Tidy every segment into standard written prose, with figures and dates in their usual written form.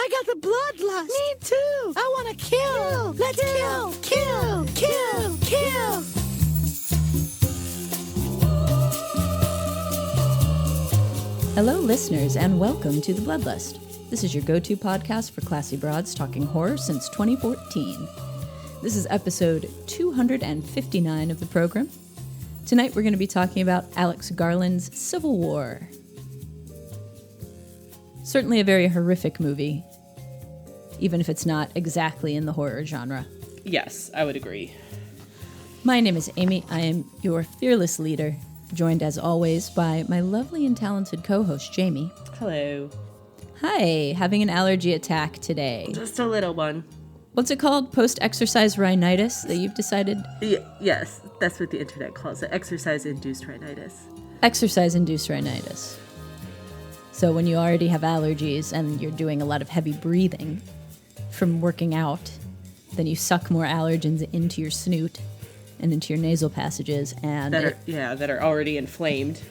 I got the bloodlust. Me too. I want to kill. Let's kill. Hello, listeners, and welcome to The Bloodlust. This is your go-to podcast for classy broads talking horror since 2014. This is episode 259 of the program. Tonight we're going to be talking about Alex Garland's Civil War. Certainly a very horrific movie, even if it's not exactly in the horror genre. Yes, I would agree. My name is Amy. I am your fearless leader, joined as always by my lovely and talented co-host, Jamie. Hello. Hi, having an allergy attack today. Just a little one. What's it called? Post-exercise rhinitis that you've decided? Yes, that's what the internet calls it. Exercise-induced rhinitis. Exercise-induced rhinitis. So when you already have allergies and you're doing a lot of heavy breathing from working out, then you suck more allergens into your snoot and into your nasal passages, and that are already inflamed.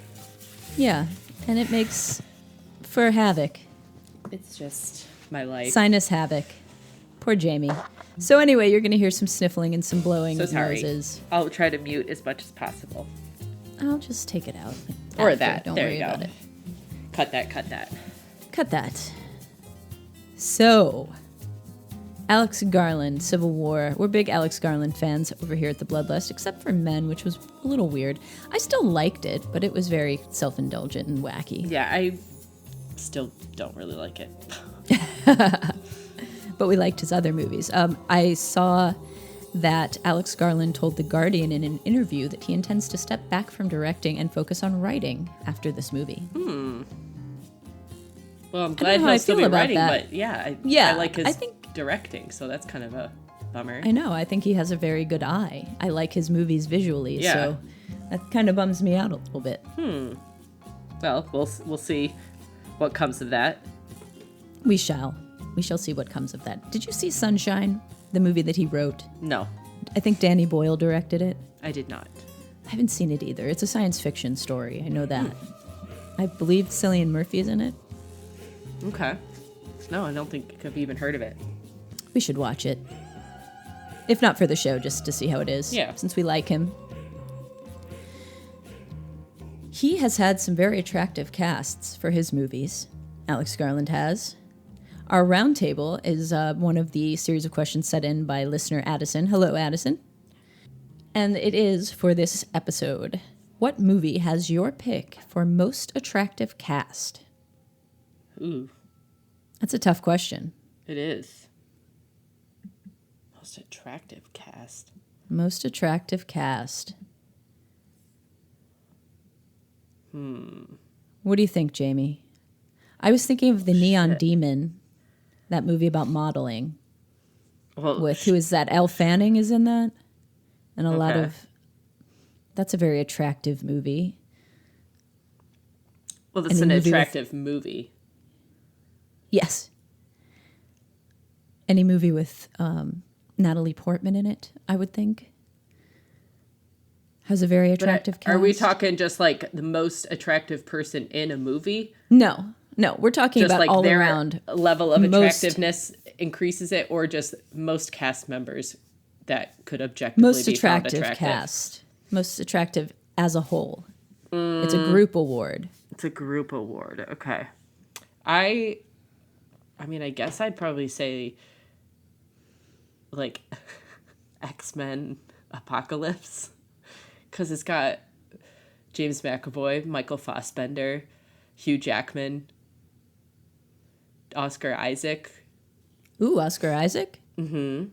Yeah, and it makes for havoc. It's just my life. Sinus havoc. Poor Jamie. So anyway, you're going to hear some sniffling and some blowing So of sorry. noses. I'll try to mute as much as possible. I'll just take it out. Or after. that. Don't There worry you go. about it. Cut that. Cut that. So, Alex Garland, Civil War. We're big Alex Garland fans over here at The Bloodlust, except for Men, which was a little weird. I still liked it, but it was very self-indulgent and wacky. Yeah, I still don't really like it. But we liked his other movies. I saw that Alex Garland told The Guardian in an interview that he intends to step back from directing and focus on writing after this movie. Well, I'm I glad don't know how I he'll still feel be about writing, that. but yeah, Yeah, I like his I think- directing, so that's kind of a bummer. I know. I think he has a very good eye. I like his movies visually, Yeah. so that kind of bums me out a little bit. Well, we'll see what comes of that. We shall see what comes of that. Did you see Sunshine, the movie that he wrote? No, I think Danny Boyle directed it. I did not. I haven't seen it either. It's a science fiction story. I know that. I believe Cillian Murphy is in it. Okay. No, I don't think I've even heard of it. We should watch it. If not for the show, just to see how it is. Yeah. Since we like him. He has had some very attractive casts for his movies. Alex Garland has. Our roundtable is one of the series of questions set in by listener Addison. Hello, Addison. And it is for this episode. What movie has your pick for most attractive cast? Ooh, That's a tough question. it is. Most attractive cast. Most attractive cast. What do you think, Jamie? I was thinking of The Neon Demon, that movie about modeling. Well, Who is that? Elle Fanning is in that? And a lot Okay. of... That's a very attractive movie. well, that's any an movie with- attractive movie. Yes. Any movie with Natalie Portman in it, I would think. Has a very But attractive cast. are we talking just like the most attractive person in a movie? No. We're talking Just about like all their around. level of most- attractiveness increases it, or just most cast members that could objectively Most be found attractive attractive? cast. Most attractive as a whole. It's a group award. It's a group award. Okay. I mean, I guess I'd probably say like X-Men Apocalypse, because it's got James McAvoy, Michael Fassbender, Hugh Jackman, Oscar Isaac. Ooh, Oscar Isaac? Who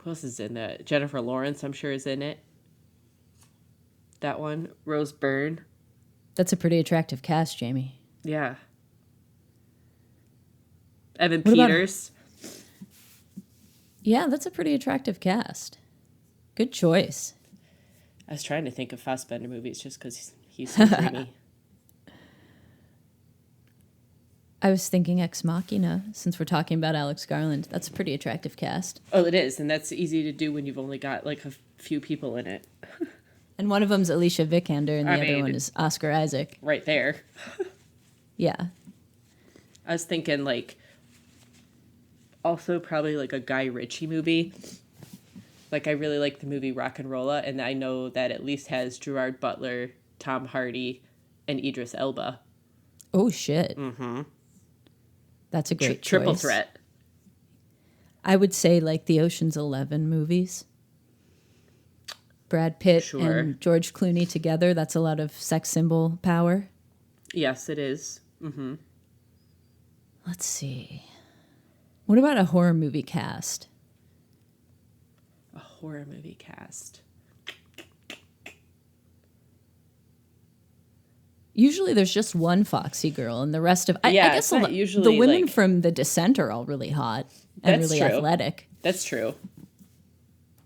else is in that? Jennifer Lawrence, I'm sure, is in it. That one. Rose Byrne. That's a pretty attractive cast, Jamie. Yeah. Evan What about- Peters. Yeah, that's a pretty attractive cast. Good choice. I was trying to think of Fassbender movies just because he's so dreamy. I was thinking Ex Machina, since we're talking about Alex Garland. That's a pretty attractive cast. Oh, it is, and that's easy to do when you've only got like a few people in it. And one of them's Alicia Vikander, and the I other mean, one is Oscar Isaac. Right there. Yeah. I was thinking like Also probably like a Guy Ritchie movie. Like I really like the movie Rock'n'Rolla, and I know that at least has Gerard Butler, Tom Hardy, and Idris Elba. Oh, shit. Mm-hmm. That's a great Triple choice. threat. I would say like the Ocean's 11 movies. Brad Pitt and George Clooney together. That's a lot of sex symbol power. Yes, it is. Mm-hmm. Let's see. What about a horror movie cast? A horror movie cast. Usually there's just one foxy girl and the rest of... I guess usually the women like, from The Descent are all really hot and really true. athletic. That's true.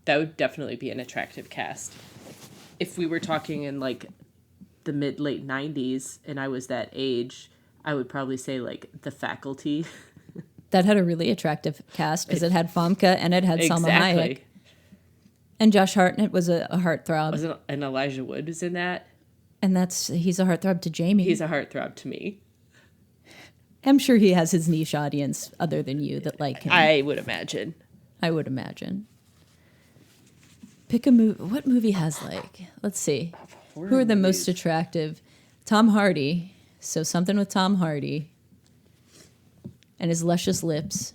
That would definitely be an attractive cast. If we were talking in like the mid-late 90s and I was that age, I would probably say like The Faculty. That had a really attractive cast because it had Famke and it had Salma Hayek. And Josh Hartnett was a heartthrob. And Elijah Wood was in that. And he's a heartthrob to Jamie. He's a heartthrob to me. I'm sure he has his niche audience other than you that like him. I would imagine. Pick a movie. What movie has like, let's see. Who are the most attractive? Tom Hardy. So something with Tom Hardy. And his luscious lips.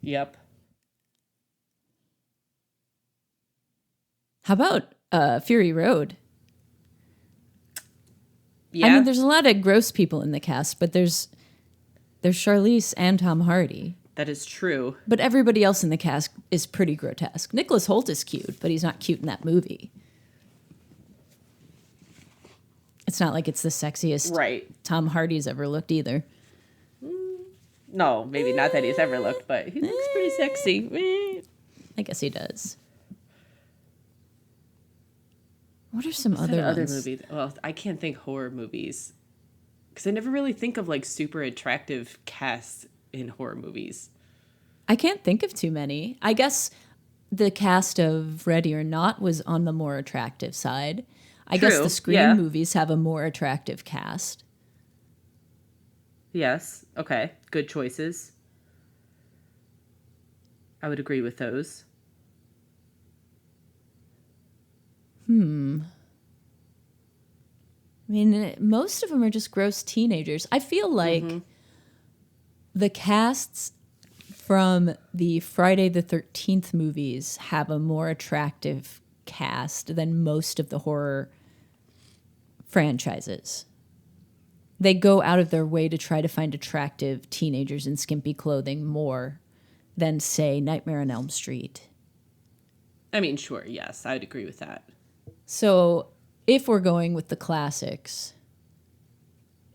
Yep. How about Fury Road? Yeah. I mean, there's a lot of gross people in the cast, but there's Charlize and Tom Hardy. That is true. But everybody else in the cast is pretty grotesque. Nicholas Hoult is cute, but he's not cute in that movie. It's not like it's the sexiest Tom Hardy's ever looked either. No, maybe not that he's ever looked, but he looks pretty sexy. I guess he does. What are some other movies? Well, I can't think horror movies because I never really think of like super attractive casts in horror movies. I can't think of too many. I guess the cast of Ready or Not was on the more attractive side. I guess the Scream movies have a more attractive cast. Yes. Okay. Good choices. I would agree with those. I mean, most of them are just gross teenagers. I feel like the casts from the Friday the 13th movies have a more attractive cast than most of the horror franchises. They go out of their way to try to find attractive teenagers in skimpy clothing more than, say, Nightmare on Elm Street. I mean, sure, yes, I would agree with that. So if we're going with the classics,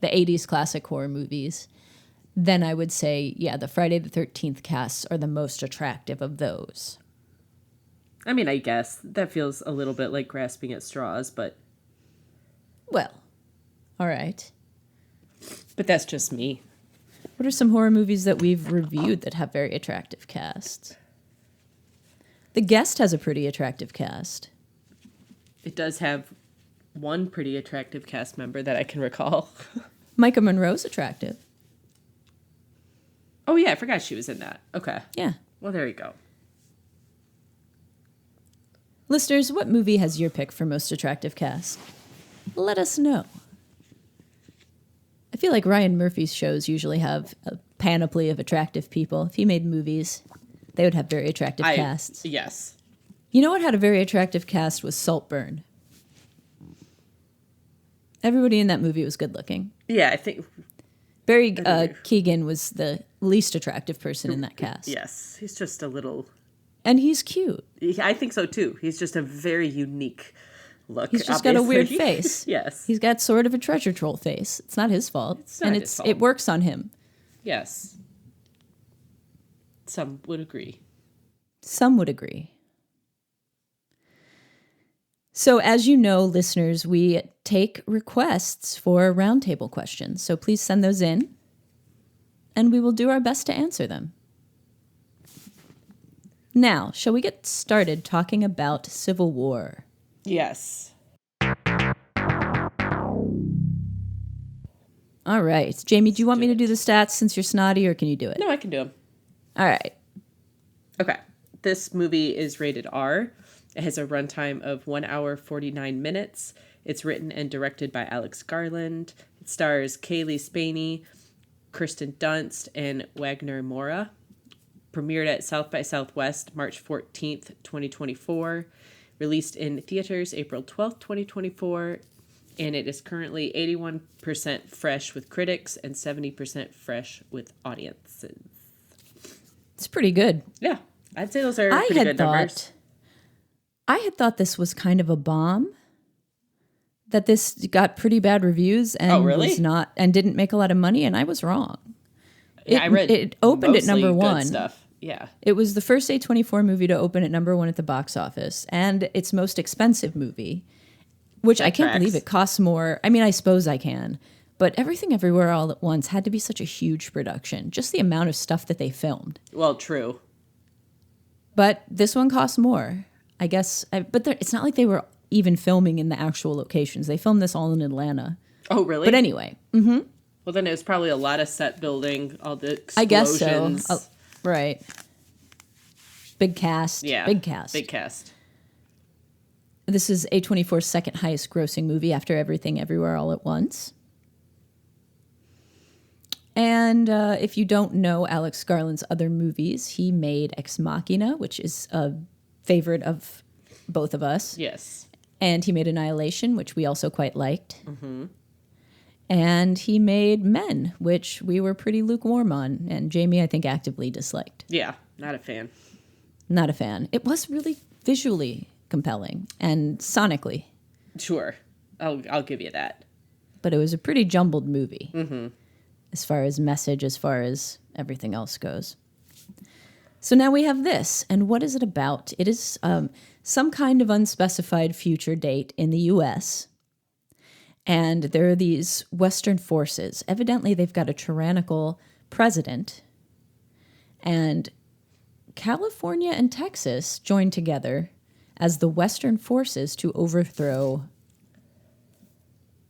the 80s classic horror movies, then I would say, yeah, the Friday the 13th casts are the most attractive of those. I mean, I guess that feels a little bit like grasping at straws, but... Well, all right. But that's just me. What are some horror movies that we've reviewed that have very attractive casts? The Guest has a pretty attractive cast. It does have one pretty attractive cast member that I can recall. Micah Monroe's attractive. Oh, yeah, I forgot she was in that. Okay. Yeah. Well, there you go. Listeners, what movie has your pick for most attractive cast? Let us know. I feel like Ryan Murphy's shows usually have a panoply of attractive people. If he made movies, they would have very attractive casts. Yes. You know what had a very attractive cast was Saltburn. Everybody in that movie was good looking. Yeah, I think... Barry Keoghan was the least attractive person in that cast. Yes, he's just a little... And he's cute. I think so, too. He's just a very unique look. He's just got a weird face. Yes. He's got sort of a treasure troll face. It's not his fault. It's not his fault. It works on him. Yes. Some would agree. Some would agree. So as you know, listeners, we take requests for roundtable questions. So please send those in, and we will do our best to answer them. Now, shall we get started talking about Civil War? Yes. All right. Jamie, do you want me to do the stats since you're snotty, or can you do it? No, I can do them. All right. Okay. This movie is rated R. It has a runtime of 1 hour, 49 minutes. It's written and directed by Alex Garland. It stars Kaylee Spaney, Kirsten Dunst, and Wagner Moura. Premiered at South by Southwest March 14th, 2024. Released in theaters April 12th, 2024. And it is currently 81% fresh with critics and 70% fresh with audiences. It's pretty good. Yeah, I'd say those are pretty good numbers. I had thought this was kind of a bomb. That this got pretty bad reviews and was not and didn't make a lot of money, and I was wrong. I read it opened at number one. Stuff. Yeah, it was the first A24 movie to open at number one at the box office, and its most expensive movie, which I can't believe it costs more. I mean, I suppose I can, but Everything Everywhere All at Once had to be such a huge production. Just the amount of stuff that they filmed. Well, true. But this one costs more, I guess. But it's not like they were even filming in the actual locations. They filmed this all in Atlanta. Oh, really? But anyway. Mm-hmm. Well, then it was probably a lot of set building, all the explosions. I guess so. Right. Big cast. Yeah. Big cast. Big cast. This is A24's second highest grossing movie after Everything Everywhere All at Once. And if you don't know Alex Garland's other movies, he made Ex Machina, which is a favorite of both of us. Yes. And he made Annihilation, which we also quite liked. Mm-hmm. And he made Men, which we were pretty lukewarm on. And Jamie, I think, actively disliked. Yeah, not a fan. Not a fan. It was really visually compelling and sonically. Sure. I'll give you that. But it was a pretty jumbled movie. Mm-hmm. As far as message, as far as everything else goes. So now we have this. And what is it about? It is some kind of unspecified future date in the U.S., and there are these Western forces. Evidently, they've got a tyrannical president. And California and Texas join together as the Western forces to overthrow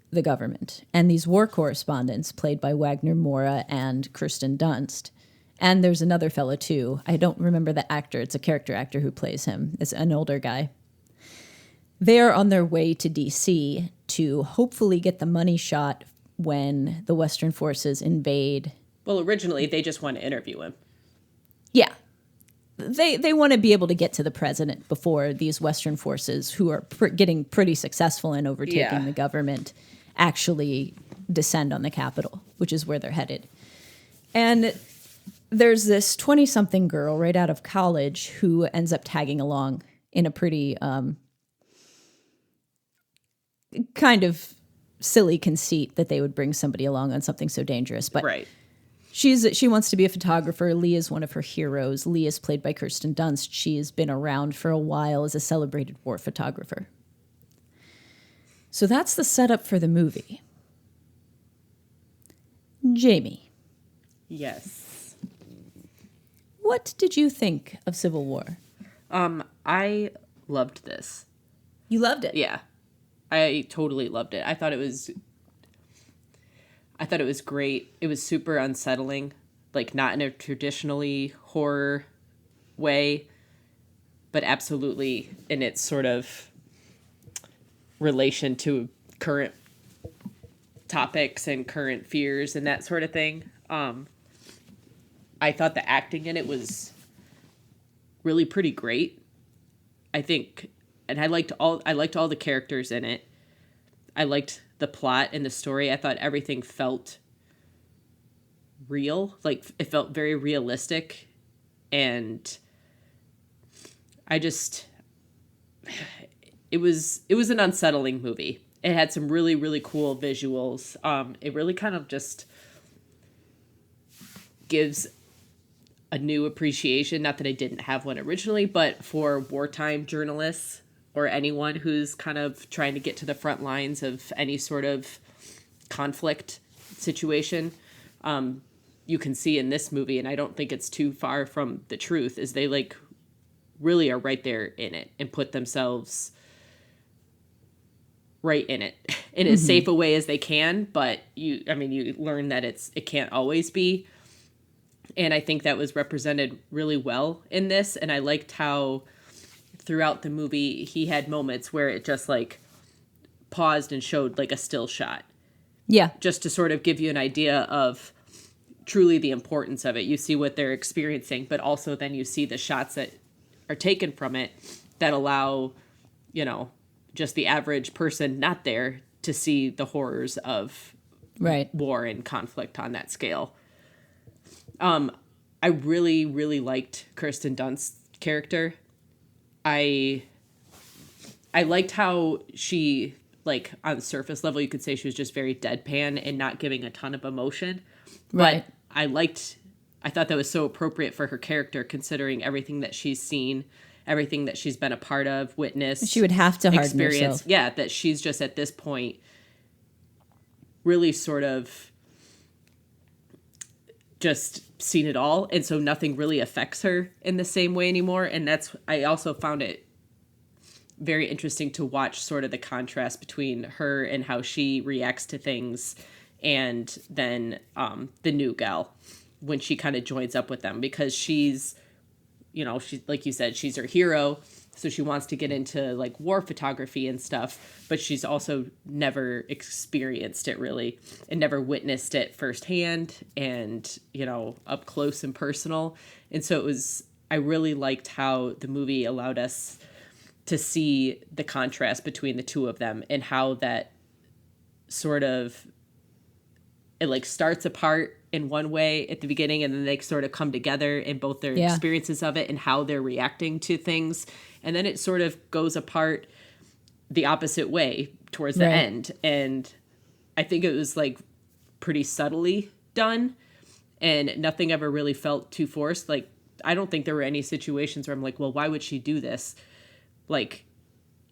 the government. And these war correspondents, played by Wagner Moura and Kirsten Dunst. And there's another fellow, too. I don't remember the actor. It's a character actor who plays him. It's an older guy. They are on their way to D.C. to hopefully get the money shot when the Western forces invade. Well, originally, they just want to interview him. Yeah. They want to be able to get to the president before these Western forces, who are getting pretty successful in overtaking the government, actually descend on the Capitol, which is where they're headed. And there's this 20-something girl right out of college who ends up tagging along in a pretty kind of silly conceit that they would bring somebody along on something so dangerous. But right. She wants to be a photographer. Lee is one of her heroes. Lee is played by Kirsten Dunst. She has been around for a while as a celebrated war photographer. So that's the setup for the movie. Jamie. Yes. What did you think of Civil War? I loved this. You loved it? Yeah. I totally loved it. I thought it was great. It was super unsettling, like not in a traditionally horror way, but absolutely in its sort of relation to current topics and current fears and that sort of thing. I thought the acting in it was really pretty great. I think, and I liked all the characters in it. I liked the plot and the story. I thought everything felt real. Like, it felt very realistic. And I just, it was an unsettling movie. It had some really, really cool visuals. It really kind of just gives a new appreciation, not that I didn't have one originally, but for wartime journalists or anyone who's kind of trying to get to the front lines of any sort of conflict situation. You can see in this movie, and I don't think it's too far from the truth, is they like really are right there in it and put themselves right in it in as safe a way as they can. But you learn that it can't always be. And I think that was represented really well in this. And I liked how throughout the movie he had moments where it just like paused and showed like a still shot. Yeah. Just to sort of give you an idea of truly the importance of it. You see what they're experiencing, but also then you see the shots that are taken from it that allow, you know, just the average person not there to see the horrors of war and conflict on that scale. I really, really liked Kirsten Dunst's character. I liked how she, like, on the surface level, you could say she was just very deadpan and not giving a ton of emotion. Right. But I thought that was so appropriate for her character, considering everything that she's seen, everything that she's been a part of, witnessed. She would have to harden herself. Yeah, that she's just at this point really sort of just seen it all, and so nothing really affects her in the same way anymore. And I also found it very interesting to watch sort of the contrast between her and how she reacts to things and then the new gal when she kind of joins up with them, because she's, you know, she, like you said, she's her hero, so she wants to get into like war photography and stuff, but she's also never experienced it really and never witnessed it firsthand and, you know, up close and personal. And so I really liked how the movie allowed us to see the contrast between the two of them and how that sort of, it like starts apart in one way at the beginning, and then they sort of come together in both their experiences of it and how they're reacting to things. And then it sort of goes apart the opposite way towards the end. And I think it was like pretty subtly done, and nothing ever really felt too forced. Like, I don't think there were any situations where I'm like, well, why would she do this? Like,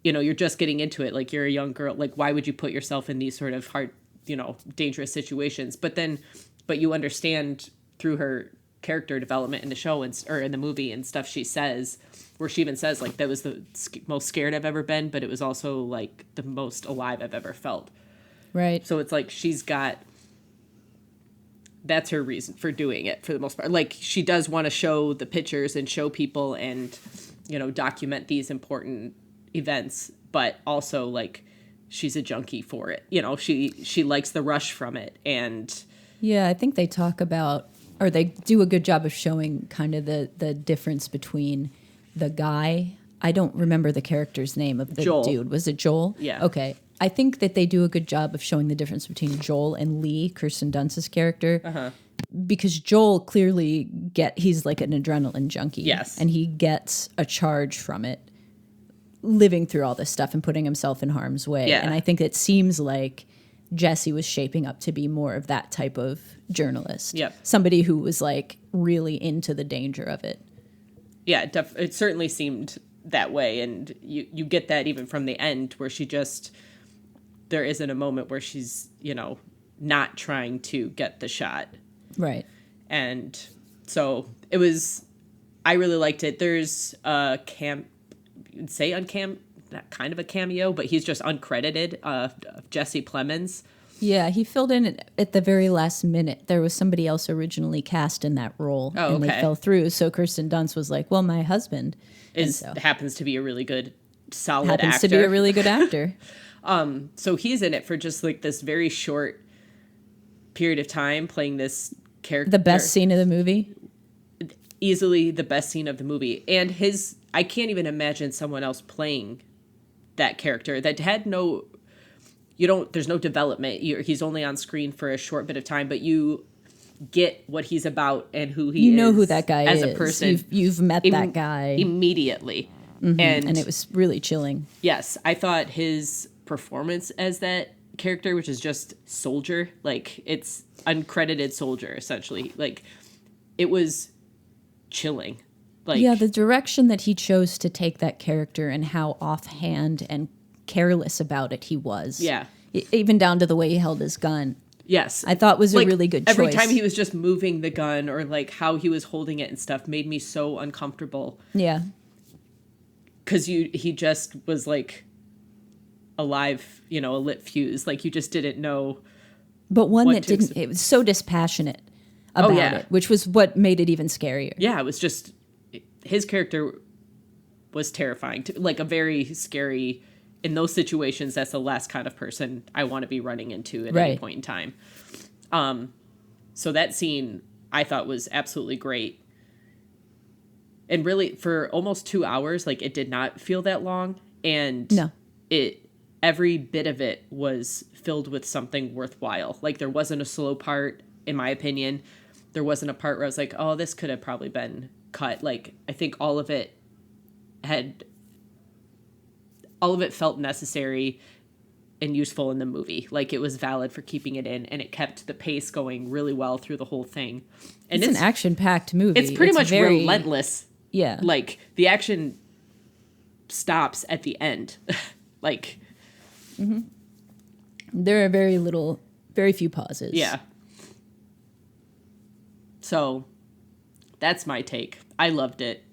you know, you're just getting into it. Like, you're a young girl. Like, why would you put yourself in these sort of hard, you know, dangerous situations? But you understand through her character development in the show or in the movie and stuff she says, where she even says, like, that was the most scared I've ever been, but it was also, like, the most alive I've ever felt. Right. So it's like that's her reason for doing it for the most part. Like, she does want to show the pictures and show people and, you know, document these important events, but also, like, she's a junkie for it. You know, she likes the rush from it. And yeah, I think they talk about, or they do a good job of showing kind of the difference between the guy. I don't remember the character's name of the dude. Was it Joel? Yeah. Okay. I think that they do a good job of showing the difference between Joel and Lee, Kirsten Dunst's character. Because Joel clearly he's like an adrenaline junkie. Yes. And he gets a charge from it, living through all this stuff and putting himself in harm's way. Yeah. And I think it seems like Jesse was shaping up to be more of that type of journalist. Yep. Somebody who was like really into the danger of it. Yeah, it certainly seemed that way. And you get that even from the end, where there isn't a moment where she's, you know, not trying to get the shot. Right. And so I really liked it. There's a not kind of a cameo, but he's just uncredited, Jesse Plemons. Yeah, he filled in at the very last minute. There was somebody else originally cast in that role, and they fell through. So Kirsten Dunst was like, well, my husband happens to be a really good, solid actor. Happens to be a really good actor. So he's in it for just like this very short period of time playing this character. The best scene of the movie? Easily the best scene of the movie. And I can't even imagine someone else playing that character that had there's no development. He's only on screen for a short bit of time, but you get what he's about and who he is. You know who that guy as is. a person. You've met that guy. Immediately. Mm-hmm. And it was really chilling. Yes. I thought his performance as that character, which is just soldier, like it's uncredited soldier, essentially. Like, it was chilling. Like, yeah, the direction that he chose to take that character and how offhand and careless about it he was. Yeah. Even down to the way he held his gun. Yes. I thought was a really good choice. Every time he was just moving the gun or like how he was holding it and stuff made me so uncomfortable. Yeah. Because he just was like alive, you know, a lit fuse. Like, you just didn't know. But one that didn't, it was so dispassionate about it, which was what made it even scarier. Yeah, it was just, his character was terrifying. Like a very scary, in those situations, that's the last kind of person I want to be running into at any point in time. So that scene I thought was absolutely great. And really, for almost 2 hours, like, it did not feel that long. And every bit of it was filled with something worthwhile. Like, there wasn't a slow part, in my opinion. There wasn't a part where I was like, oh, this could have probably been cut. Like, I think all of it felt necessary and useful in the movie. Like, it was valid for keeping it in, and it kept the pace going really well through the whole thing. And it's an action-packed movie. It's pretty much very relentless. Yeah. Like, the action stops at the end. Like... Mm-hmm. There are very few pauses. Yeah. So, that's my take. I loved it.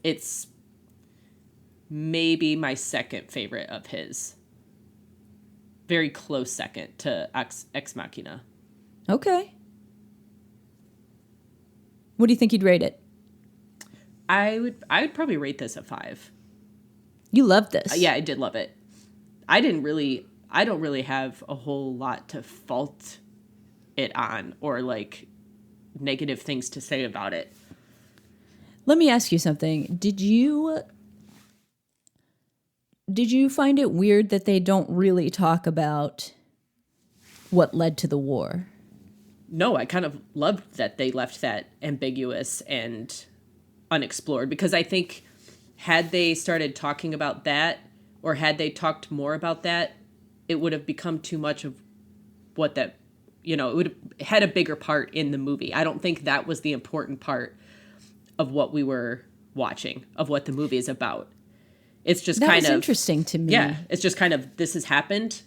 It's maybe my second favorite of his. Very close second to Ex Machina. Okay. What do you think you'd rate it? I would probably rate this a 5. You loved this. Yeah, I did love it. I don't really have a whole lot to fault it on or like negative things to say about it. Let me ask you something. Did you find it weird that they don't really talk about what led to the war? No, I kind of loved that they left that ambiguous and unexplored, because I think had they started talking about that, or had they talked more about that, it would have become too much of what that, it would have had a bigger part in the movie. I don't think that was the important part of what we were watching, of what the movie is about. It's just kind of... That was interesting to me. Yeah, it's just kind of, this has happened.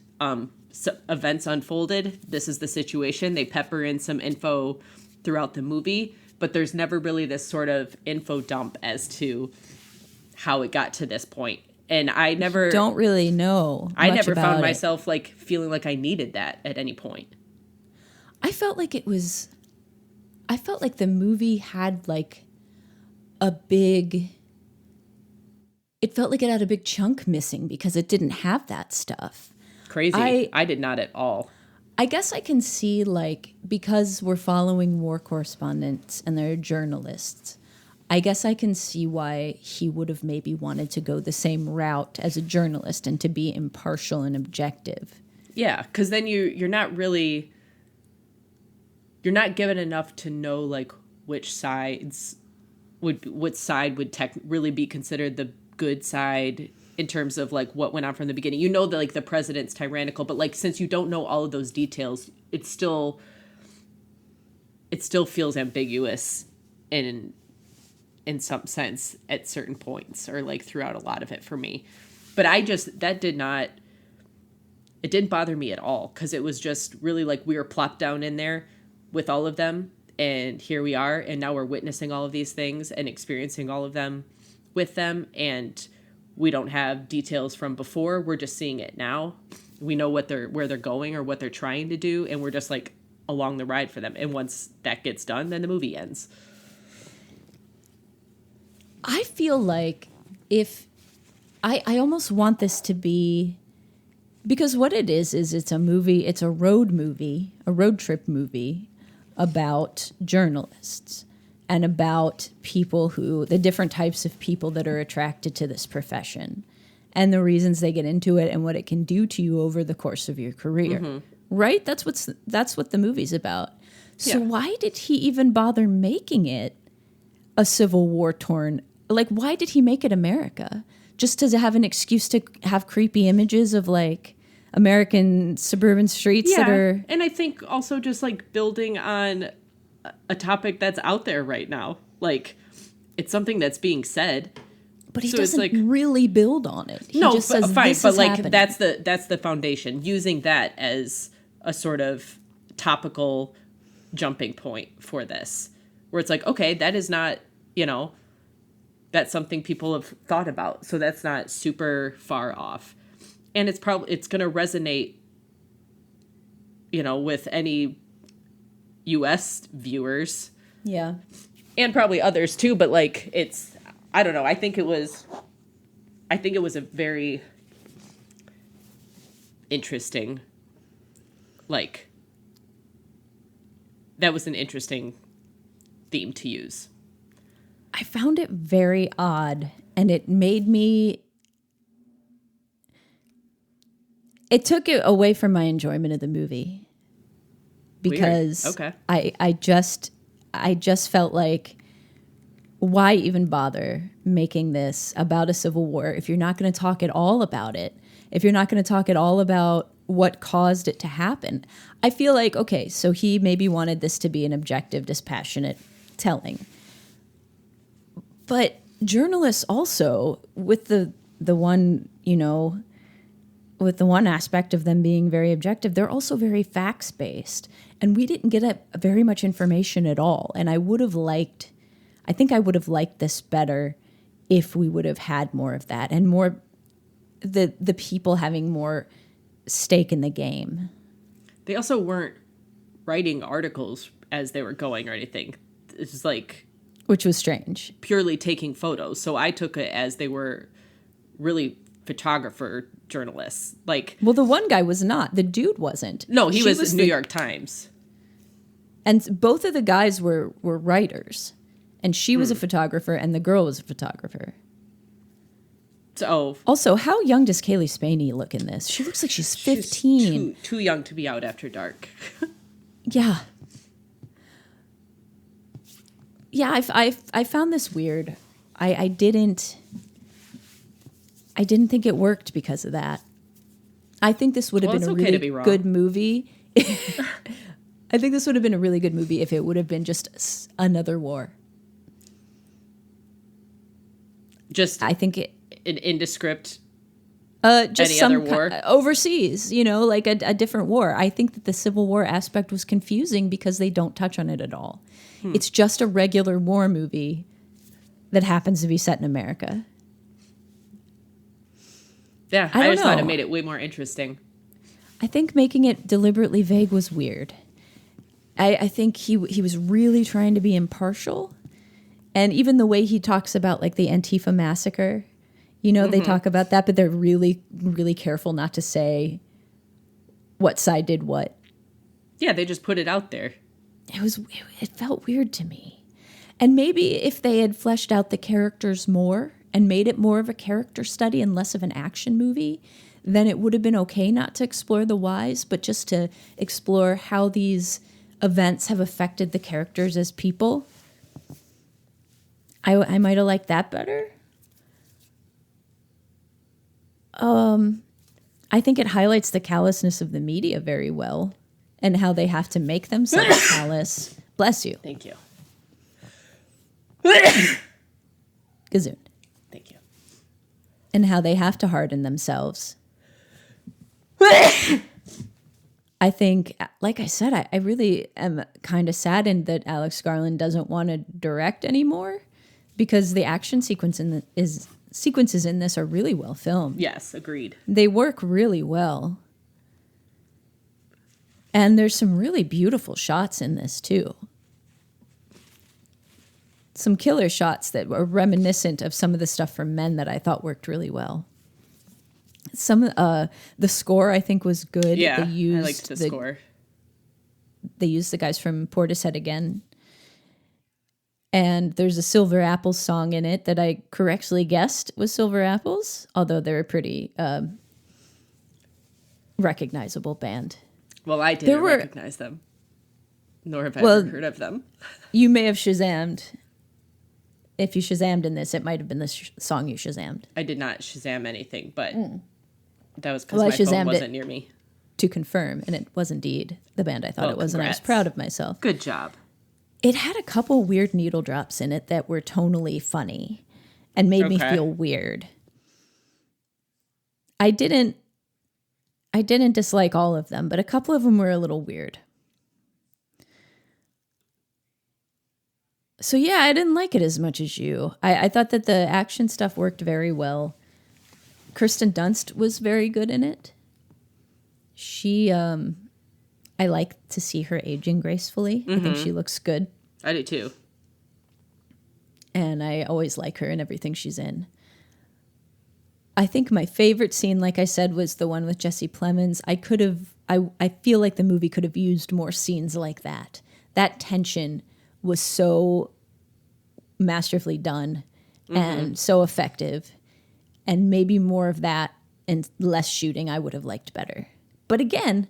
So events unfolded. This is the situation. They pepper in some info throughout the movie, but there's never really this sort of info dump as to how it got to this point. And I never... Don't really know much I never about found it. myself like feeling like I needed that at any point. I felt like the movie had like a big... It felt like it had a big chunk missing because it didn't have that stuff. Crazy. I did not at all. I guess I can see, like, because we're following war correspondents and they're journalists, I guess I can see why he would have maybe wanted to go the same route as a journalist and to be impartial and objective. Yeah, because then you're not given enough to know, like, which side would really be considered the good side in terms of like what went on from the beginning. You know that like the president's tyrannical, but like since you don't know all of those details, it still feels ambiguous in some sense at certain points, or like throughout a lot of it for me. But it didn't bother me at all, because it was just really like we were plopped down in there with all of them, and here we are, and now we're witnessing all of these things and experiencing all of them with them, and we don't have details from before. We're just seeing it now. We know where they're going or what they're trying to do, and we're just like along the ride for them. And once that gets done, then the movie ends. I feel like if I almost want this to be, because what it is it's a movie, it's a road trip movie about journalists. And about the different types of people that are attracted to this profession and the reasons they get into it and what it can do to you over the course of your career. Mm-hmm. Right? That's what the movie's about. So why did he even bother making it a Civil War torn? Like, why did he make it America? Just to have an excuse to have creepy images of like American suburban streets that are... And I think also just like building on a topic that's out there right now. Like, it's something that's being said, but he doesn't really build on it. He just says, fine, this but is like happening. that's the foundation. Using that as a sort of topical jumping point for this, where it's like, okay, that is not, that's something people have thought about, so that's not super far off, and it's going to resonate, with any US viewers. Yeah. And probably others too, but like I don't know, I think it was a very interesting, like, that was an interesting theme to use. I found it very odd, and it took it away from my enjoyment of the movie. Because okay. I just felt like, why even bother making this about a civil war if you're not going to talk at all about it? If you're not going to talk at all about what caused it to happen? I feel like, okay, so he maybe wanted this to be an objective, dispassionate telling. But journalists also, with the one, with the one aspect of them being very objective, they're also very facts-based. And we didn't get very much information at all. And I think I would have liked this better if we would have had more of that and more the people having more stake in the game. They also weren't writing articles as they were going or anything. It's just like... Which was strange. Purely taking photos. So I took it as they were really photographer journalists. Like... Well, the one guy was not. The dude wasn't. No, he was New York Times. And both of the guys were writers. And she was a photographer and the girl was a photographer. So also, how young does Kaylee Spaney look in this? She looks like she's 15. She's too young to be out after dark. Yeah. Yeah, I found this weird. I didn't think it worked because of that. I think this would have been a really good movie. I think this would have been a really good movie if it would have been just another war. I think an indescript. Just any some other war overseas, like a different war. I think that the Civil War aspect was confusing because they don't touch on it at all. It's just a regular war movie that happens to be set in America. Yeah, I just thought it made it way more interesting. I think making it deliberately vague was weird. I think he was really trying to be impartial. And even the way he talks about like the Antifa massacre, they talk about that, but they're really, really careful not to say what side did what. Yeah, they just put it out there. It felt weird to me. And maybe if they had fleshed out the characters more and made it more of a character study and less of an action movie, then it would have been okay not to explore the whys, but just to explore how these events have affected the characters as people. I might have liked that better. I think it highlights the callousness of the media very well and how they have to make themselves callous. Bless you. Thank you. Gazoon. Thank you. And how they have to harden themselves. I think, like I said, I really am kind of saddened that Alex Garland doesn't want to direct anymore because the action sequences in this are really well filmed. Yes, agreed. They work really well. And there's some really beautiful shots in this, too. Some killer shots that were reminiscent of some of the stuff from Men that I thought worked really well. The score, I think, was good. Yeah, I liked the score. They used the guys from Portishead again. And there's a Silver Apples song in it that I correctly guessed was Silver Apples, although they're a pretty recognizable band. Well, I didn't recognize them, nor have I ever heard of them. You may have Shazammed. If you Shazammed in this, it might have been the song you Shazammed. I did not Shazam anything, but that was because my phone wasn't near me. To confirm, and it was indeed the band I thought it was, and I was proud of myself. Good job. It had a couple weird needle drops in it that were tonally funny and made me feel weird. I didn't dislike all of them, but a couple of them were a little weird. So yeah, I didn't like it as much as you. I thought that the action stuff worked very well. Kirsten Dunst was very good in it. She, I like to see her aging gracefully. I think she looks good. I do too. And I always like her in everything she's in. I think my favorite scene, like I said, was the one with Jesse Plemons. I feel like the movie could have used more scenes like that. That tension was so masterfully done and so effective. And maybe more of that and less shooting I would have liked better. But again,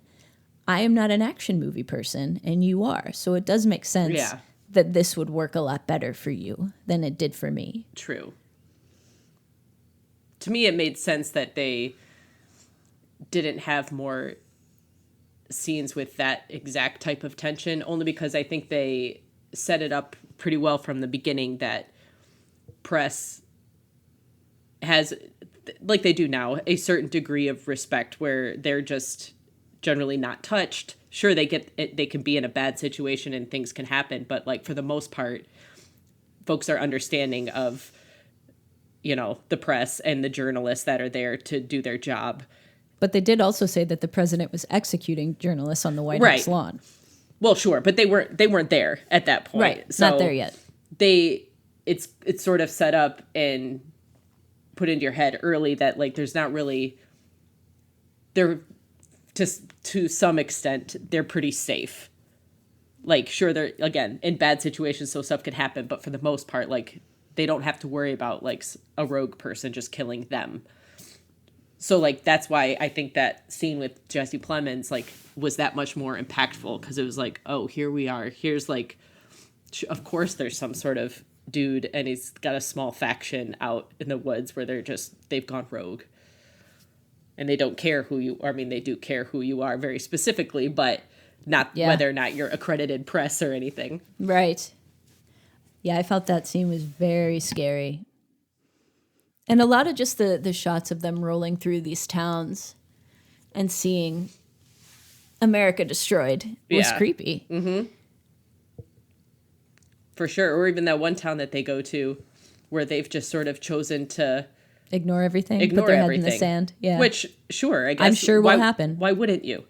I am not an action movie person, and you are. So it does make sense that this would work a lot better for you than it did for me. True. To me, it made sense that they didn't have more scenes with that exact type of tension, only because I think they set it up pretty well from the beginning that press has, like they do now, a certain degree of respect where they're just generally not touched. Sure, they can be in a bad situation and things can happen, but like for the most part, folks are understanding of, you know, the press and the journalists that are there to do their job. But they did also say that the president was executing journalists on the White House lawn. Well, sure, but they weren't there at that point. Right, So not there yet. It's sort of set up and put into your head early that like there's not really, they're to some extent they're pretty safe. Like sure, they're again in bad situations, so stuff could happen, but for the most part, like they don't have to worry about like a rogue person just killing them. So like that's why I think that scene with Jesse Plemons like was that much more impactful, because it was like, oh, here we are. Here's like, of course there's some sort of dude and he's got a small faction out in the woods where they've gone rogue. And they don't care who you are. I mean, they do care who you are very specifically, but not whether or not you're accredited press or anything. Right. Yeah, I felt that scene was very scary. And a lot of just the shots of them rolling through these towns and seeing America destroyed was creepy. Mm-hmm. For sure. Or even that one town that they go to where they've just sort of chosen to ignore everything, put their head in the sand. Yeah. Which, sure, I guess. I'm sure will happen. Why wouldn't you?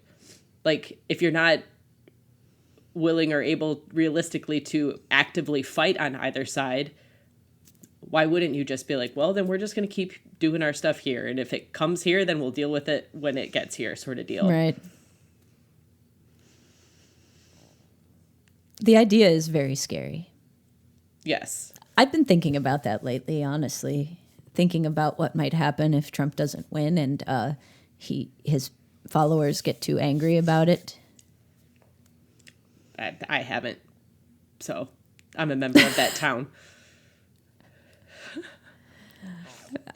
Like, if you're not willing or able realistically to actively fight on either side, why wouldn't you just be like, well, then we're just going to keep doing our stuff here. And if it comes here, then we'll deal with it when it gets here, sort of deal. Right. The idea is very scary. Yes. I've been thinking about that lately, honestly. Thinking about what might happen if Trump doesn't win and his followers get too angry about it. I haven't. So I'm a member of that town.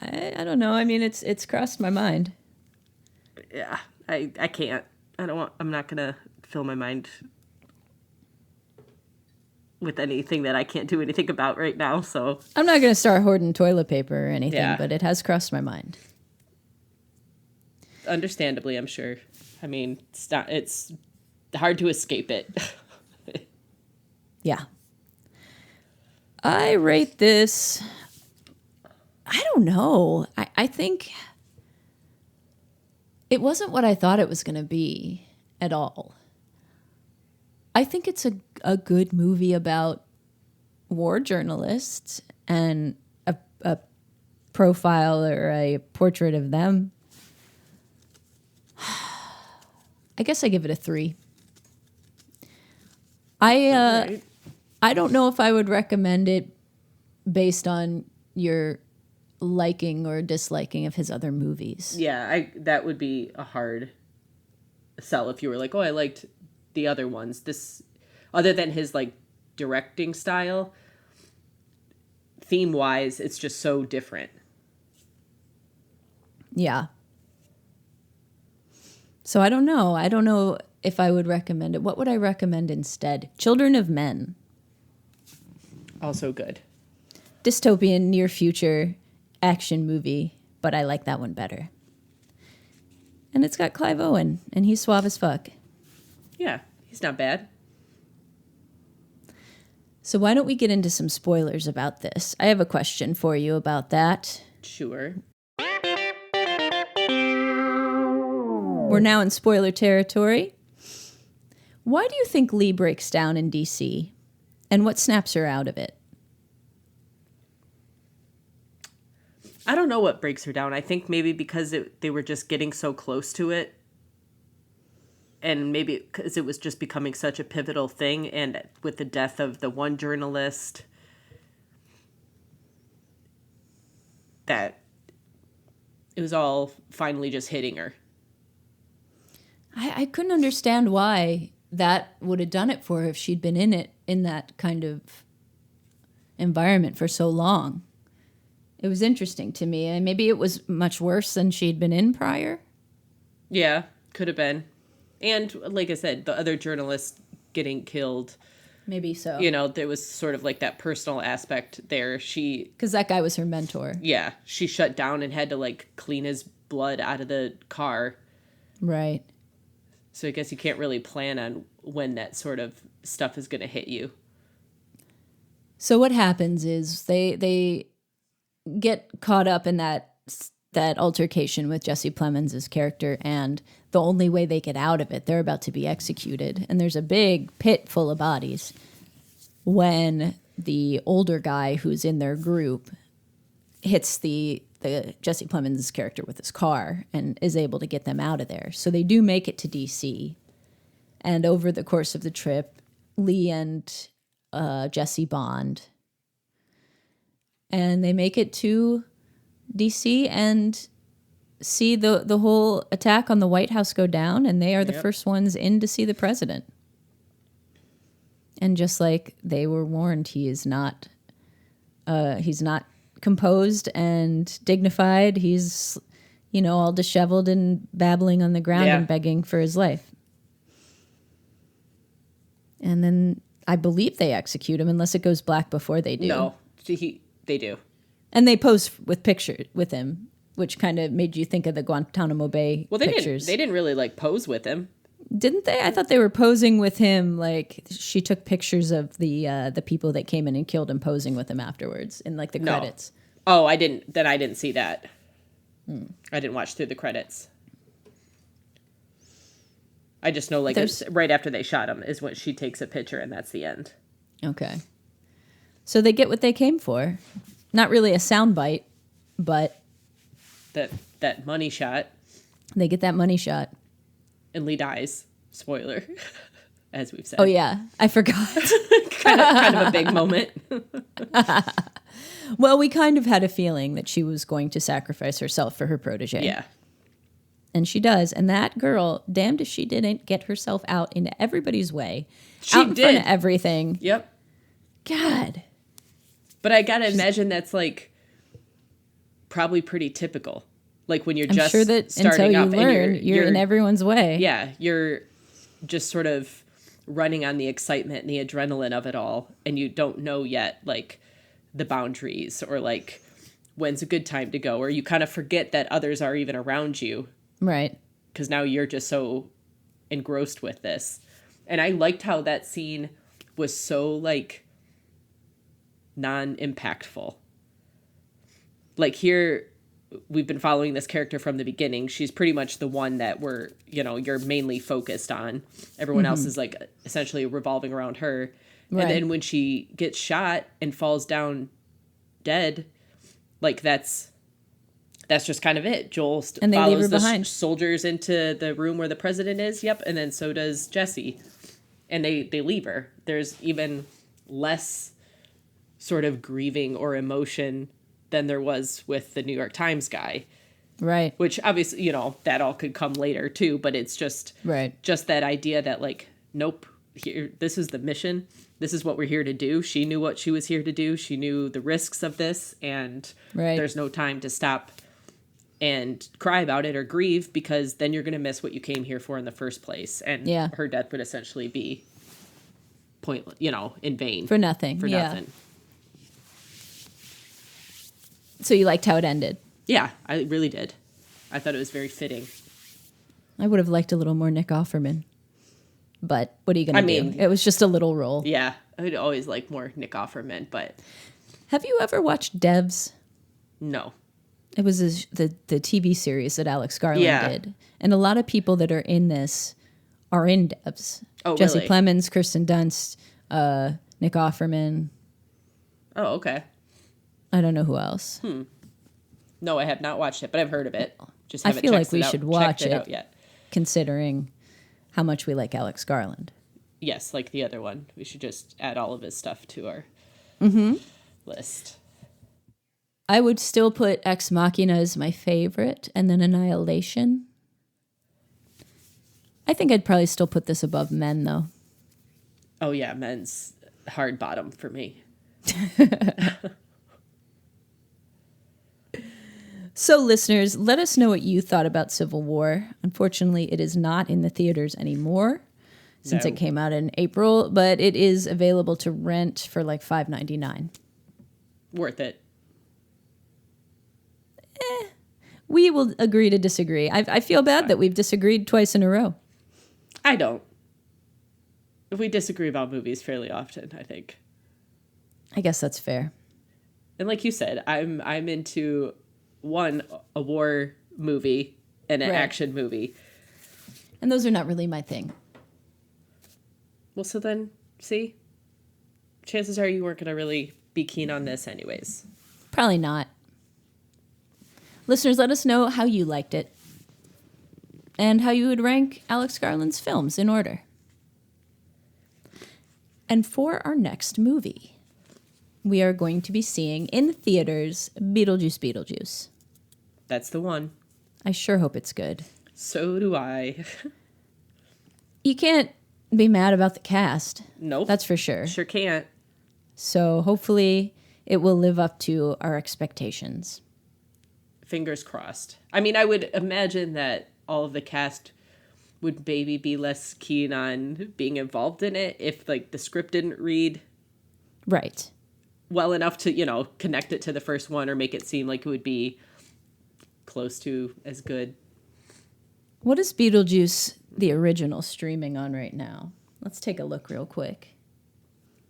I don't know. I mean, it's crossed my mind. Yeah, I can't. I'm not going to fill my mind with anything that I can't do anything about right now, so. I'm not going to start hoarding toilet paper or anything, but it has crossed my mind. Understandably, I'm sure. I mean, it's hard to escape it. Yeah. I rate this, I don't know. I think it wasn't what I thought it was going to be at all. I think it's a good movie about war journalists and a profile or a portrait of them. I guess I give it a 3. I don't know if I would recommend it based on your liking or disliking of his other movies. Yeah, that would be a hard sell if you were like, oh, I liked the other ones. This, other than his like directing style, theme wise, it's just so different. Yeah. So I don't know. I don't know if I would recommend it. What would I recommend instead? Children of Men. Also good. Dystopian near future action movie, but I like that one better. And it's got Clive Owen, and he's suave as fuck. Yeah, he's not bad. So why don't we get into some spoilers about this? I have a question for you about that. Sure. We're now in spoiler territory. Why do you think Lee breaks down in D.C.? And what snaps her out of it? I don't know what breaks her down. I think maybe because they were just getting so close to it. And maybe because it was just becoming such a pivotal thing. And with the death of the one journalist, that it was all finally just hitting her. I couldn't understand why that would have done it for her if she'd been in that kind of environment for so long. It was interesting to me. And maybe it was much worse than she'd been in prior. Yeah, could have been. And like I said, the other journalist getting killed. Maybe so. You know, there was sort of like that personal aspect there. Because that guy was her mentor. Yeah, she shut down and had to like clean his blood out of the car. Right. So I guess you can't really plan on when that sort of stuff is going to hit you. So what happens is they get caught up in that altercation with Jesse Plemons' character, and the only way they get out of it, they're about to be executed, and there's a big pit full of bodies when the older guy who's in their group hits the Jesse Plemons' character with his car and is able to get them out of there. So they do make it to D.C., and over the course of the trip, Lee and Jesse bond, and they make it to D.C. and see the whole attack on the White House go down, and they are the first ones in to see the president. And just like they were warned, he's not composed and dignified. He's, all disheveled and babbling on the ground and begging for his life. And then I believe they execute him unless it goes black before they do. No, they do. And they pose with pictures with him, which kind of made you think of the Guantanamo Bay pictures. They didn't really like pose with him. Didn't they? I thought they were posing with him. Like she took pictures of the people that came in and killed him posing with him afterwards in like the credits. Oh, I didn't. Then I didn't see that. I didn't watch through the credits. I just know it's right after they shot him is when she takes a picture, and that's the end. Okay. So they get what they came for. Not really a soundbite, but that money shot. They get that money shot. And Lee dies. Spoiler, as we've said. Oh, yeah. I forgot. kind of a big moment. Well, we kind of had a feeling that she was going to sacrifice herself for her protege. Yeah. And she does. And that girl, damned if she didn't get herself out into everybody's way. She out in did. front of everything. Yep. God. But I gotta imagine that's like probably pretty typical. Like when you're I'm just sure that starting until up you learn, you're in everyone's way. Yeah, you're just sort of running on the excitement and the adrenaline of it all, and you don't know yet like the boundaries or like when's a good time to go, or you kind of forget that others are even around you. Right. Because now you're just so engrossed with this. And I liked how that scene was so like non-impactful. Like here, we've been following this character from the beginning. She's pretty much the one that you're mainly focused on. Everyone else is like essentially revolving around her. Right. And then when she gets shot and falls down dead, like that's just kind of it. Joel and they follows leave her the behind. Soldiers into the room where the president is. Yep. And then so does Jesse. And they leave her. There's even less sort of grieving or emotion than there was with the New York Times guy. Right. Which obviously, that all could come later too, but it's just that idea that like, nope, here, this is the mission. This is what we're here to do. She knew what she was here to do. She knew the risks of this, and there's no time to stop and cry about it or grieve, because then you're going to miss what you came here for in the first place. And her death would essentially be pointless, in vain. For nothing. For nothing. So you liked how it ended? Yeah, I really did. I thought it was very fitting. I would have liked a little more Nick Offerman. But what are you going to do? It was just a little role. Yeah, I'd always like more Nick Offerman, but... Have you ever watched Devs? No. It was the TV series that Alex Garland did. And a lot of people that are in this are in Devs. Oh, Jesse really? Plemons, Kirsten Dunst, Nick Offerman. Oh, okay. I don't know who else. No, I have not watched it, but I've heard of it. Just I haven't feel checked like we it out, should watch checked it it, out yet. considering how much we like Alex Garland. Yes, like the other one. We should just add all of his stuff to our list. I would still put Ex Machina as my favorite, and then Annihilation. I think I'd probably still put this above Men, though. Oh, yeah, Men's hard bottom for me. So, listeners, let us know what you thought about Civil War. Unfortunately, it is not in the theaters anymore since No. it came out in April, but it is available to rent for like $5.99. Worth it. We will agree to disagree. I feel bad that we've disagreed twice in a row. I don't. We disagree about movies fairly often, I think. I guess that's fair. And like you said, I'm into a war movie and an Right. action movie. And those are not really my thing. Well, so then, see? Chances are you weren't going to really be keen on this anyways. Probably not. Listeners, let us know how you liked it and how you would rank Alex Garland's films in order. And for our next movie, we are going to be seeing in theaters Beetlejuice Beetlejuice. That's the one. I sure hope it's good. So do I. You can't be mad about the cast. Nope. That's for sure. Sure can't. So hopefully it will live up to our expectations. Fingers crossed. I mean, I would imagine that all of the cast would maybe be less keen on being involved in it if, like, the script didn't read Right. well enough to, connect it to the first one or make it seem like it would be close to as good. What is Beetlejuice, the original, streaming on right now? Let's take a look real quick.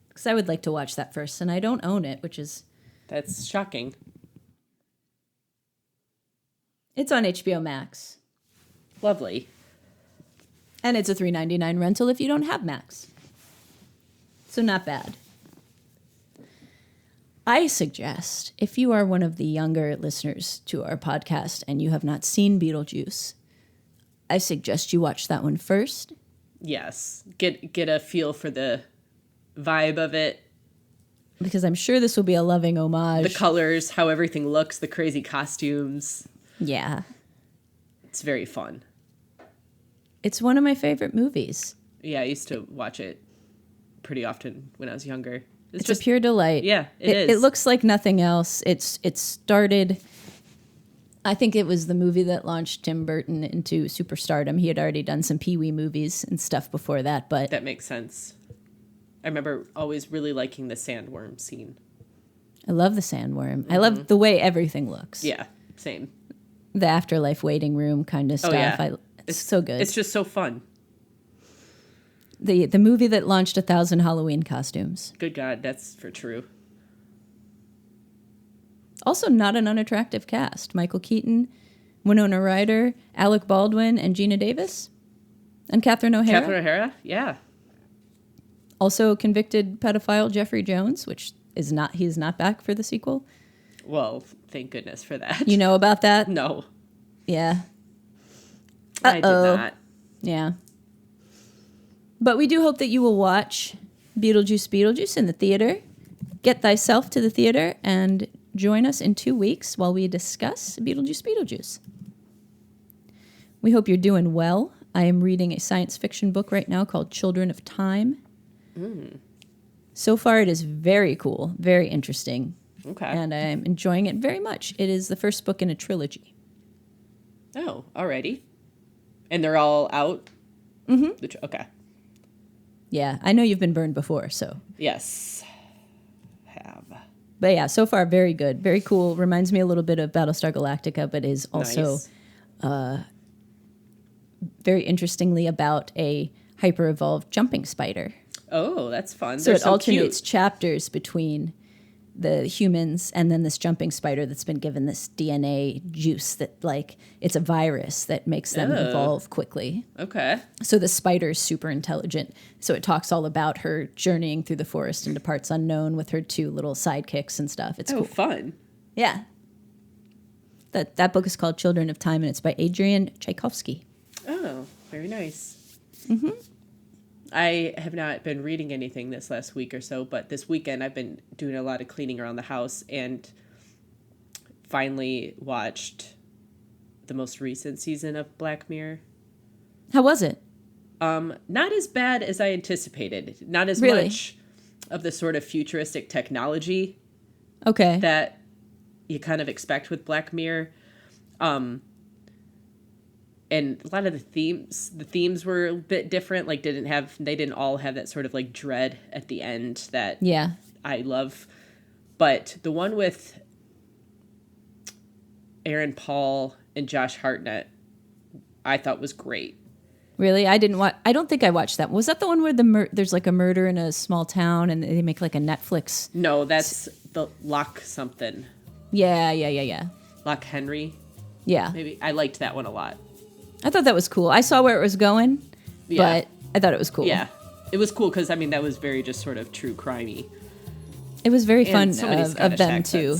Because I would like to watch that first, and I don't own it, which is... That's shocking. It's on HBO Max. Lovely. And it's a $3.99 rental if you don't have Max. So not bad. I suggest, if you are one of the younger listeners to our podcast and you have not seen Beetlejuice, I suggest you watch that one first. Yes. Get a feel for the vibe of it, Because I'm sure this will be a loving homage. the colors, how everything looks, the crazy costumes. Yeah. It's very fun. It's one of my favorite movies. Yeah, I used to watch it pretty often when I was younger. It's just a pure delight. Yeah, it is. It looks like nothing else. It started... I think it was the movie that launched Tim Burton into superstardom. He had already done some Pee-wee movies and stuff before that, but... That makes sense. I remember always really liking the sandworm scene. I love the sandworm. I love the way everything looks. Yeah, same. The afterlife waiting room kind of stuff. yeah. It's so good. It's just so fun. The movie that launched 1,000 Halloween costumes. Good God, that's for true. Also not an unattractive cast. Michael Keaton, Winona Ryder, Alec Baldwin, and Gina Davis. And Catherine O'Hara. Catherine O'Hara? Yeah. Also convicted pedophile Jeffrey Jones, which is not... He's not back for the sequel. Well, thank goodness for that. You know about that? No, Yeah. I did not. Yeah. But we do hope that you will watch Beetlejuice Beetlejuice in the theater. Get thyself to the theater and join us in 2 weeks while we discuss Beetlejuice Beetlejuice. We hope you're doing well. I am reading a science fiction book right now called Children of Time. So far, it is very cool, very interesting. Okay. And I'm enjoying it very much. It is the first book in a trilogy. Oh, alrighty. And they're all out? Mm-hmm. Okay. Yeah, I know you've been burned before, so. Yes. Have. But yeah, so far, very good. Very cool. Reminds me a little bit of Battlestar Galactica, but is also Nice. very interestingly about a hyper-evolved jumping spider. Oh, that's fun. So They're it so alternates cute. chapters between the humans and then this jumping spider that's been given this DNA juice that like it's a virus that makes them evolve quickly. Okay. So the spider's super intelligent. So it talks all about her journeying through the forest into parts unknown with her 2 little sidekicks and stuff. It's cool. Fun. Yeah. That book is called Children of Time, and it's by Adrian Tchaikovsky. Oh, very nice. Mm-hmm. I have not been reading anything this last week or so, but this weekend I've been doing a lot of cleaning around the house and finally watched the most recent season of Black Mirror. How was it? Not as bad as I anticipated. Not as Really? much of the sort of futuristic technology Okay. that you kind of expect with Black Mirror. And a lot of the themes were a bit different. Like they didn't all have that sort of like dread at the end that Yeah. I love. But the one with Aaron Paul and Josh Hartnett, I thought was great. Really? I didn't watch. I don't think I watched that. Was that the one where there's like a murder in a small town and they make like a Netflix? No, that's the Lock something. Yeah. Lock Henry. Yeah. Maybe. I liked that one a lot. I thought that was cool. I saw where it was going, Yeah. but I thought it was cool. Yeah. It was cool because, I mean, that was very just sort of true crimey. It was very fun And so many of Scottish them accents. too.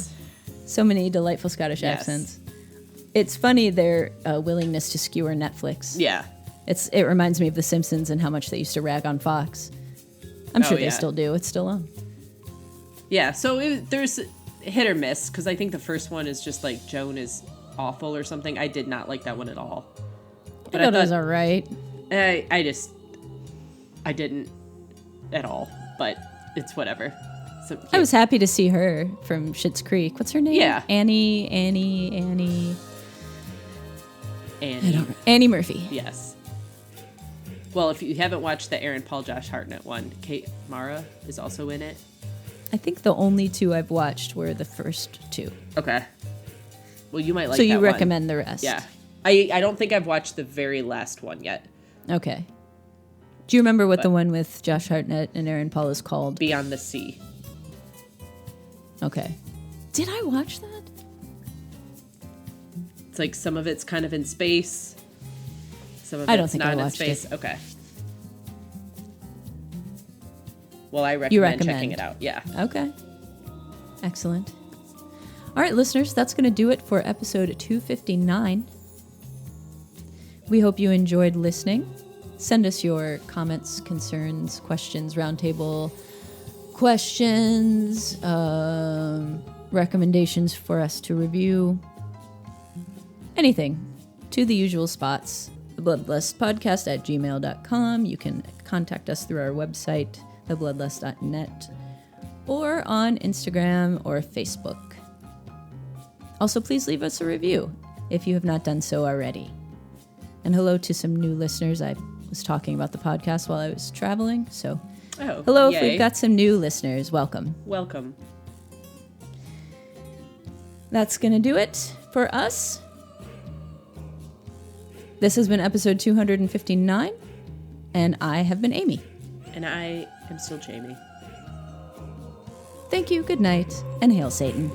So many delightful Scottish Yes. accents. It's funny their willingness to skewer Netflix. Yeah. It reminds me of The Simpsons and how much they used to rag on Fox. I'm sure they yeah. still do. It's still on. Yeah. So there's hit or miss because I think the first one is just like Joan is awful or something. I did not like that one at all. But I thought it was all right. I didn't at all, but it's whatever. So, I was happy to see her from Schitt's Creek. What's her name? Yeah. Annie Murphy. Yes. Well, if you haven't watched the Aaron Paul Josh Hartnett one, Kate Mara is also in it. I think the only 2 I've watched were the first 2. Okay. Well, you might like So that you one. recommend the rest? Yeah. I don't think I've watched the very last one yet. Okay. Do you remember what the one with Josh Hartnett and Aaron Paul is called? Beyond the Sea. Okay. Did I watch that? It's like some of it's kind of in space. Some of I don't it's think not I in watched space. it. Okay. Well, I You recommend recommend checking it out. Yeah. Okay. Excellent. All right, listeners, that's going to do it for episode 259. We hope you enjoyed listening. Send us your comments, concerns, questions, roundtable questions, recommendations for us to review, anything, to the usual spots. The Bloodlust Podcast at gmail.com. You can contact us through our website, thebloodlust.net, or on Instagram or Facebook. Also, please leave us a review if you have not done so already. And hello to some new listeners. I was talking about the podcast while I was traveling, so hello. Yay. If we've got some new listeners, welcome. Welcome. That's going to do it for us. This has been episode 259, and I have been Amy. And I am still Jamie. Thank you, good night, and hail Satan.